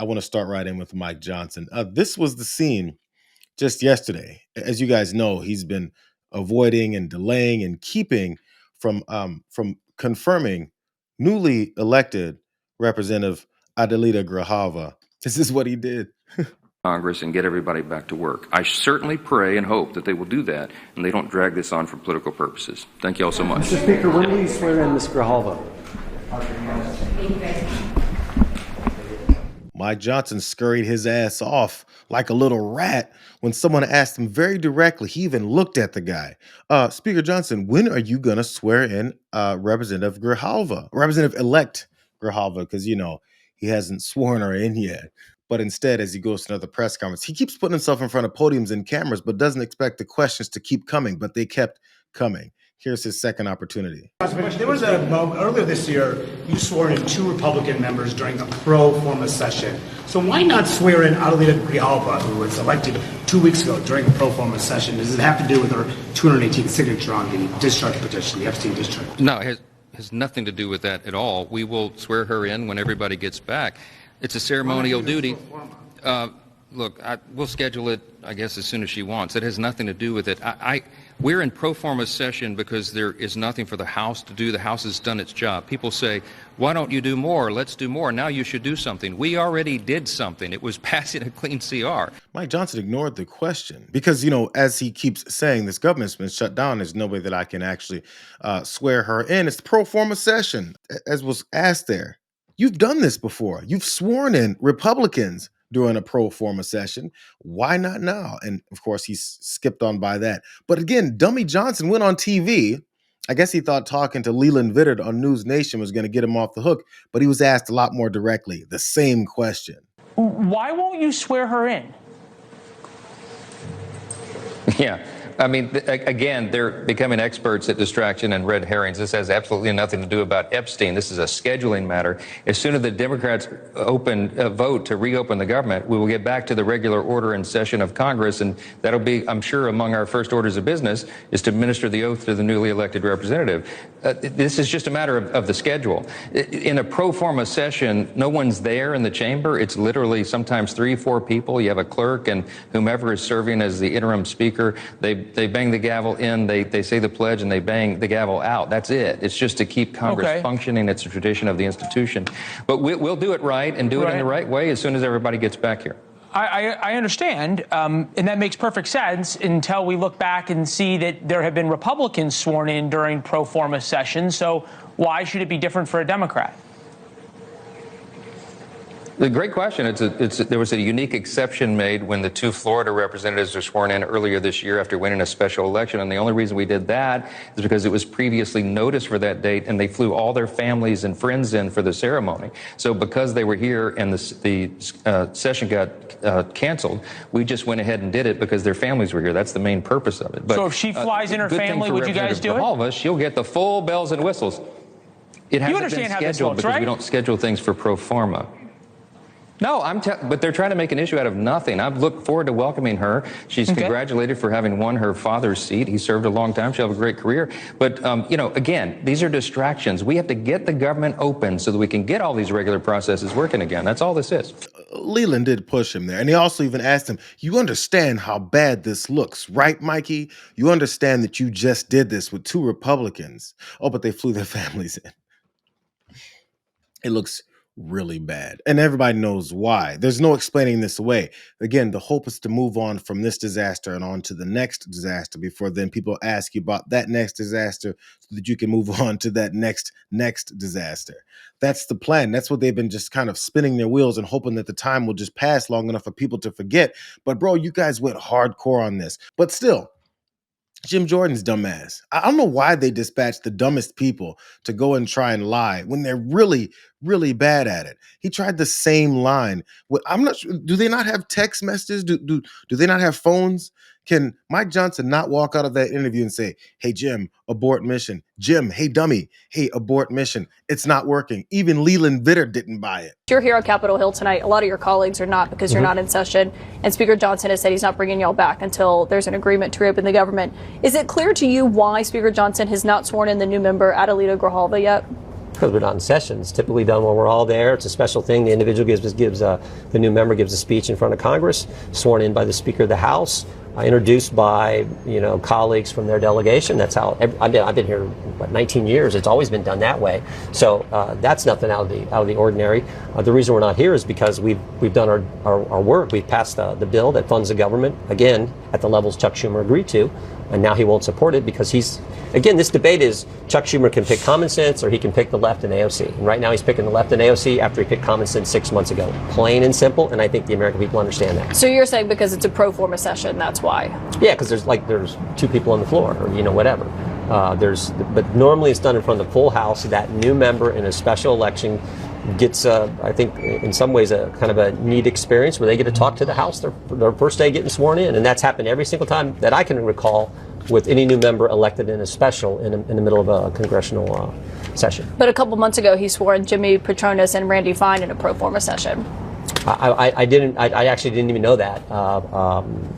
I want to start right in with Mike Johnson. This was the scene just yesterday. As you guys know, he's been avoiding and delaying and keeping from confirming newly elected Representative Adelita Grijalva. This is what he did. Congress and get everybody back to work. I certainly pray and hope that they will do that and they don't drag this on for political purposes. Thank you all so much. Mr. Speaker, when will you swear in Ms. Grijalva? Mike Johnson scurried his ass off like a little rat when someone asked him very directly. He even looked at the guy. Speaker Johnson, when are you going to swear in Representative Grijalva, Representative-elect Grijalva? Because, you know, he hasn't sworn her in yet. But instead, as he goes to another press conference, he keeps putting himself in front of podiums and cameras, but doesn't expect the questions to keep coming. But they kept coming. Here's his second opportunity. There was a moment earlier this year, you swore in 2 Republican members during a pro forma session. So why not swear in Adelita Grijalva, who was elected 2 weeks ago during the pro forma session? Does it have to do with her 218th signature on the discharge petition, the Epstein discharge? No, it has nothing to do with that at all. We will swear her in when everybody gets back. It's a ceremonial duty. Look, we'll schedule it, I guess, as soon as she wants. It has nothing to do with it. We're in pro forma session because there is nothing for the House to do. The House has done its job. People say, why don't you do more? Let's do more. Now you should do something. We already did something. It was passing a clean CR. Mike Johnson ignored the question because, you know, as he keeps saying, this government's been shut down. There's no way that I can actually swear her in. It's the pro forma session, as was asked there. You've done this before. You've sworn in Republicans during a pro forma session. Why not now? And of course, he skipped on by that. But again, Dummy Johnson went on TV. I guess he thought talking to Leland Vittert on News Nation was going to get him off the hook, but he was asked a lot more directly, the same question. Why won't you swear her in? Yeah. I mean, again, they're becoming experts at distraction and red herrings. This has absolutely nothing to do about Epstein. This is a scheduling matter. As soon as the Democrats vote to reopen the government, we will get back to the regular order and session of Congress, and that'll be, I'm sure, among our first orders of business is to administer the oath to the newly elected representative. This is just a matter of the schedule. In a pro forma session, no one's there in the chamber. It's literally sometimes 3 or 4 people. You have a clerk and whomever is serving as the interim speaker. They bang the gavel in, they say the pledge, and they bang the gavel out. That's it. It's just to keep Congress functioning. It's a tradition of the institution. But we'll do it right and do it in the right way as soon as everybody gets back here. I understand, and that makes perfect sense until we look back and see that there have been Republicans sworn in during pro forma sessions. So why should it be different for a Democrat? The great question. There was a unique exception made when the 2 Florida representatives were sworn in earlier this year after winning a special election. And the only reason we did that is because it was previously noticed for that date, and they flew all their families and friends in for the ceremony. So because they were here and the session got canceled, we just went ahead and did it because their families were here. That's the main purpose of it. But, so if she flies in her family, would you guys do it? She'll get the full bells and whistles. It hasn't been scheduled because we don't schedule things for pro forma. No, but they're trying to make an issue out of nothing. I've looked forward to welcoming her. She's congratulated for having won her father's seat. He served a long time. She'll have a great career. But, you know, again, these are distractions. We have to get the government open so that we can get all these regular processes working again. That's all this is. Leland did push him there. And he also even asked him, you understand how bad this looks, right, Mikey? You understand that you just did this with 2 Republicans. Oh, but they flew their families in. It looks really bad. And everybody knows why. There's no explaining this away. Again, the hope is to move on from this disaster and on to the next disaster before then people ask you about that next disaster so that you can move on to that next disaster. That's the plan. That's what they've been just kind of spinning their wheels and hoping that the time will just pass long enough for people to forget. But bro, you guys went hardcore on this. But still, Jim Jordan's dumbass. I don't know why they dispatch the dumbest people to go and try and lie when they're really, really bad at it. He tried the same line. I'm not sure. Do they not have text messages? Do they not have phones? Can Mike Johnson not walk out of that interview and say, hey, Jim, abort mission. Jim, hey, dummy, hey, abort mission. It's not working. Even Leland Vittert didn't buy it. You're here on Capitol Hill tonight. A lot of your colleagues are not because you're not in session. And Speaker Johnson has said he's not bringing y'all back until there's an agreement to reopen the government. Is it clear to you why Speaker Johnson has not sworn in the new member, Adelita Grijalva, yet? Because we're not in session. It's typically done when we're all there. It's a special thing. The individual the new member gives a speech in front of Congress, sworn in by the Speaker of the House, introduced by colleagues from their delegation. That's how I've been here 19 years. It's always been done that way. So that's nothing out of the ordinary. The reason we're not here is because we've done our work. We've passed the bill that funds the government again at the levels Chuck Schumer agreed to, and now he won't support it because this debate is Chuck Schumer can pick common sense or he can pick the left and AOC. And right now he's picking the left and AOC after he picked common sense 6 months ago. Plain and simple, and I think the American people understand that. So you're saying because it's a pro forma session, that's why? Yeah, because there's two people on the floor, or whatever. But normally it's done in front of the full House. That new member in a special election gets, I think, in some ways, a kind of a neat experience where they get to talk to the House their first day getting sworn in, and that's happened every single time that I can recall with any new member elected in a special in the middle of a congressional session. But a couple months ago, he swore in Jimmy Petronis and Randy Fine in a pro forma session. I actually didn't even know that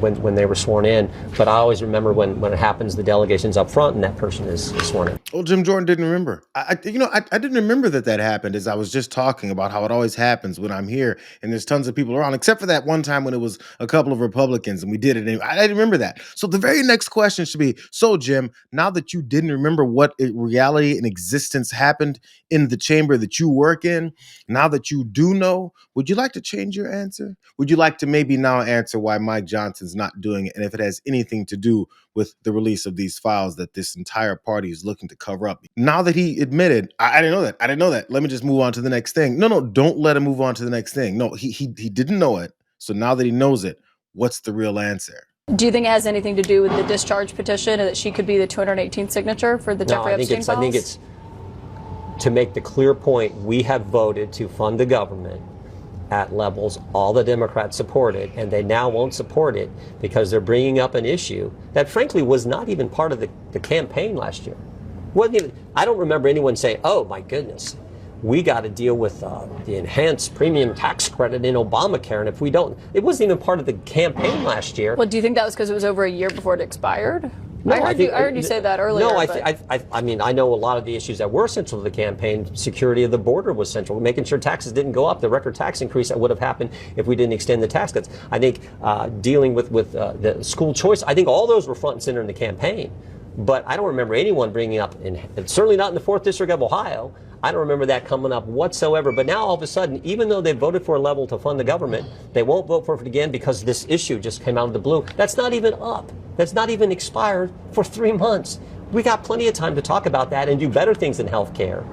when they were sworn in, but I always remember when it happens, the delegation's up front and that person is sworn in. Well, Jim Jordan didn't remember. I didn't remember that happened, as I was just talking about how it always happens when I'm here and there's tons of people around, except for that one time when it was a couple of Republicans and we did it. I didn't remember that. So the very next question should be, so Jim, now that you didn't remember what reality and existence happened in the chamber that you work in, now that you do know, would you like to change your answer? Would you like to maybe now answer why Mike Johnson's not doing it, and if it has anything to do with the release of these files that this entire party is looking to cover up? Now that he admitted, I didn't know that. Let me just move on to the next thing. No, don't let him move on to the next thing. No, he didn't know it. So now that he knows it, what's the real answer? Do you think it has anything to do with the discharge petition and that she could be the 218th signature for the Jeffrey Epstein files? I think it's to make the clear point, we have voted to fund the government at levels all the Democrats supported, and they now won't support it because they're bringing up an issue that frankly was not even part of the campaign last year. I don't remember anyone saying, oh my goodness, we got to deal with the enhanced premium tax credit in Obamacare, and if we don't, it wasn't even part of the campaign last year. Well, do you think that was because it was over a year before it expired? No, I heard you say that earlier. No, I mean, I know a lot of the issues that were central to the campaign. Security of the border was central. Making sure taxes didn't go up. The record tax increase that would have happened if we didn't extend the tax cuts. I think dealing with the school choice, I think all those were front and center in the campaign. But I don't remember anyone bringing up, and certainly not in the 4th District of Ohio, I don't remember that coming up whatsoever. But now all of a sudden, even though they voted for a level to fund the government, they won't vote for it again because this issue just came out of the blue. That's not even up. That's not even expired for 3 months. We got plenty of time to talk about that and do better things in health care.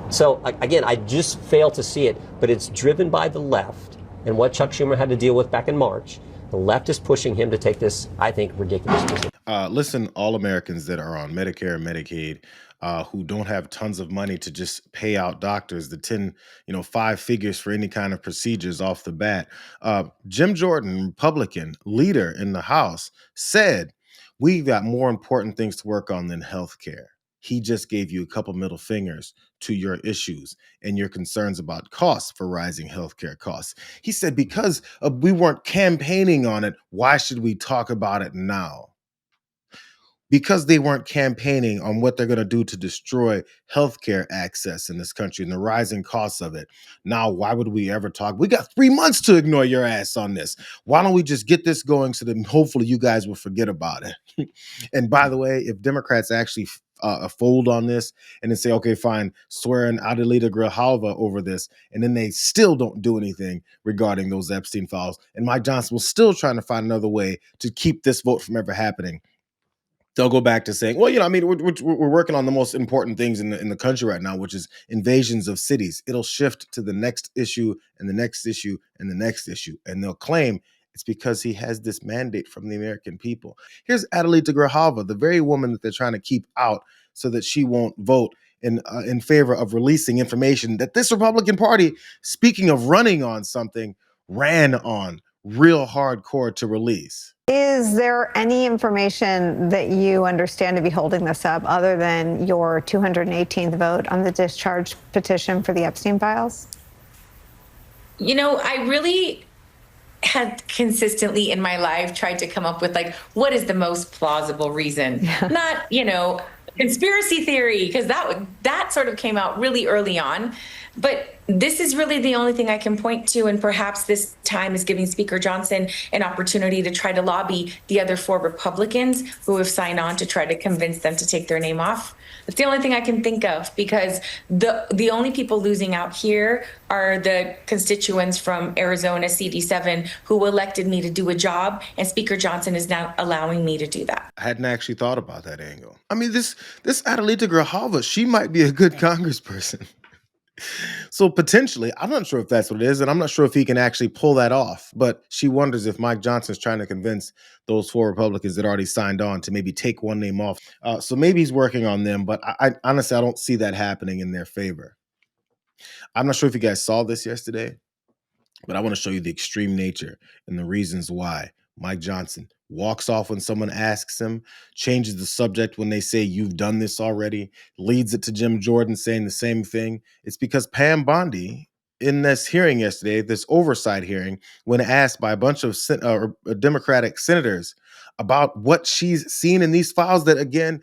So again, I just fail to see it, but it's driven by the left and what Chuck Schumer had to deal with back in March. The left is pushing him to take this, I think, ridiculous position. Listen, all Americans that are on Medicare and Medicaid, who don't have tons of money to just pay out doctors, the 5 figures for any kind of procedures off the bat. Jim Jordan, Republican leader in the House, said, we've got more important things to work on than healthcare. He just gave you a couple middle fingers to your issues and your concerns about costs for rising healthcare costs. He said, because we weren't campaigning on it, why should we talk about it now? Because they weren't campaigning on what they're going to do to destroy healthcare access in this country and the rising costs of it. Now, why would we ever talk? We got 3 months to ignore your ass on this. Why don't we just get this going so that hopefully you guys will forget about it? And by the way, if Democrats actually fold on this and then say, okay, fine, swear in Adelita Grijalva over this, and then they still don't do anything regarding those Epstein files, and Mike Johnson was still trying to find another way to keep this vote from ever happening, they'll go back to saying, well, we're working on the most important things in the country right now, which is invasions of cities. It'll shift to the next issue and the next issue and the next issue. And they'll claim it's because he has this mandate from the American people. Here's Adelita Grijalva, the very woman that they're trying to keep out so that she won't vote in favor of releasing information that this Republican Party, speaking of running on something, ran on real hardcore to release. Is there any information that you understand to be holding this up other than your 218th vote on the discharge petition for the Epstein files? I really had consistently in my life tried to come up with what is the most plausible reason? Yeah. Not, conspiracy theory, because that sort of came out really early on. But this is really the only thing I can point to, and perhaps this time is giving Speaker Johnson an opportunity to try to lobby the other 4 Republicans who have signed on to try to convince them to take their name off. That's the only thing I can think of, because the only people losing out here are the constituents from Arizona CD7 who elected me to do a job, and Speaker Johnson is now allowing me to do that. I hadn't actually thought about that angle. I mean, this Adelita Grijalva, she might be a good congressperson. So potentially, I'm not sure if that's what it is, and I'm not sure if he can actually pull that off. But she wonders if Mike Johnson's trying to convince those 4 Republicans that already signed on to maybe take one name off. So maybe he's working on them, but I honestly, I don't see that happening in their favor. I'm not sure if you guys saw this yesterday, but I want to show you the extreme nature and the reasons why Mike Johnson walks off when someone asks him, changes the subject when they say you've done this already, leads it to Jim Jordan saying the same thing. It's because Pam Bondi, in this hearing yesterday, this oversight hearing, when asked by a bunch of Democratic senators about what she's seen in these files that, again,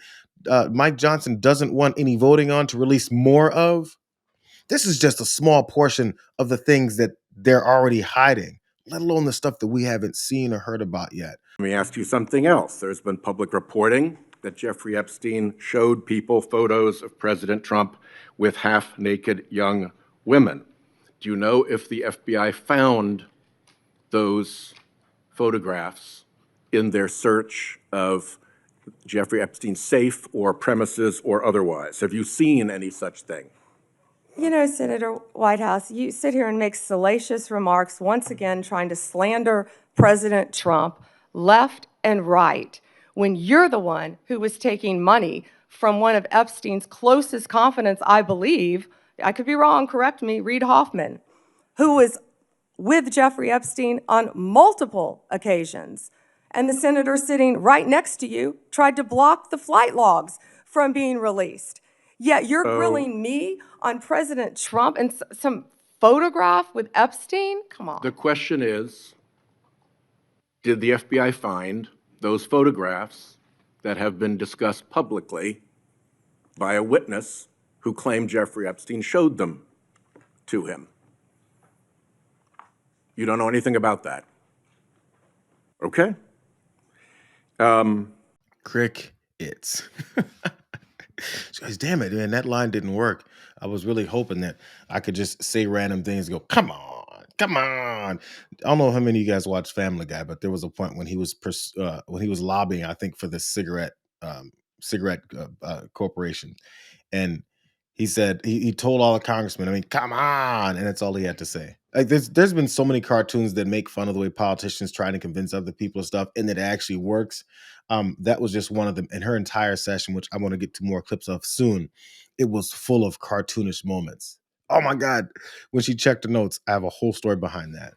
Mike Johnson doesn't want any voting on to release more of. This is just a small portion of the things that they're already hiding, let alone the stuff that we haven't seen or heard about yet. Let me ask you something else. There's been public reporting that Jeffrey Epstein showed people photos of President Trump with half-naked young women. Do you know if the FBI found those photographs in their search of Jeffrey Epstein's safe or premises or otherwise? Have you seen any such thing? You know, Senator Whitehouse, you sit here and make salacious remarks, once again trying to slander President Trump left and right, when you're the one who was taking money from one of Epstein's closest confidants, I believe, I could be wrong, correct me, Reid Hoffman, who was with Jeffrey Epstein on multiple occasions. And the senator sitting right next to you tried to block the flight logs from being released. Yet you're grilling me on President Trump and some photograph with Epstein? Come on. The question is, did the FBI find those photographs that have been discussed publicly by a witness who claimed Jeffrey Epstein showed them to him? You don't know anything about that. Okay. Crickets. She goes, damn it, man, that line didn't work. I was really hoping that I could just say random things and go, come on, come on. I don't know how many of you guys watch Family Guy, but there was a point when he was lobbying, I think, for the cigarette corporation. And he said, he told all the congressmen, I mean, come on. And that's all he had to say. Like there's been so many cartoons that make fun of the way politicians try to convince other people of stuff and that it actually works. That was just one of them. In her entire session, which I want to get to more clips of soon, it was full of cartoonish moments. Oh my God. When she checked the notes, I have a whole story behind that.